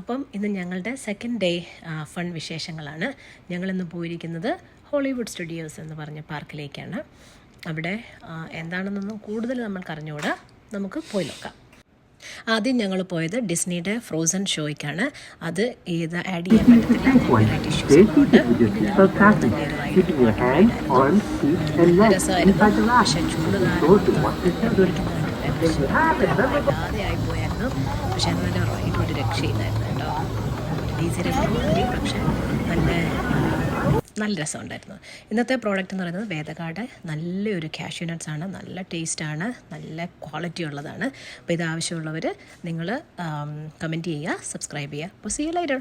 അപ്പം ഇന്ന് ഞങ്ങളുടെ സെക്കൻഡ് ഡേ ഫൺ വിശേഷങ്ങളാണ്. ഞങ്ങളിന്ന് പോയിരിക്കുന്നത് ഹോളിവുഡ് സ്റ്റുഡിയോസ് എന്ന് പറഞ്ഞ പാർക്കിലേക്കാണ്. അവിടെ എന്താണെന്നൊന്നും കൂടുതൽ നമ്മൾക്ക് അറിഞ്ഞുകൂടാ. നമുക്ക് പോയി നോക്കാം. ആദ്യം ഞങ്ങൾ പോയത് ഡിസ്നിയുടെ ഫ്രോസൺ ഷോയ്ക്കാണ്. അത് ആഡ് ചെയ്യാൻ പറ്റത്തില്ല, കോപ്പിറൈറ്റ് ഇഷ്യൂസ് ഉള്ളതുകൊണ്ട്. രസമായിരുന്നു, പക്ഷേ ചൂട് വല്ലാതെ ആയിപ്പോയായിരുന്നു. പക്ഷേ അതിൻ്റെ റൈഡ് ഒരു രക്ഷയില്ലായിരുന്നു കേട്ടോ. ഈസിയിലൊക്കെ പക്ഷേ നല്ല രസമുണ്ടായിരുന്നു. ഇന്നത്തെ പ്രോഡക്റ്റ് എന്ന് പറയുന്നത് വേദകാട് നല്ലൊരു കാഷ്യൂ നട്ട്സ് ആണ്. നല്ല ടേസ്റ്റാണ്, നല്ല ക്വാളിറ്റി ഉള്ളതാണ്. അപ്പോൾ ഇത് ആവശ്യമുള്ളവർ നിങ്ങൾ കമൻറ്റ് ചെയ്യുക, സബ്സ്ക്രൈബ് ചെയ്യുക. അപ്പോൾ സീ യു ലൈറ്റർ.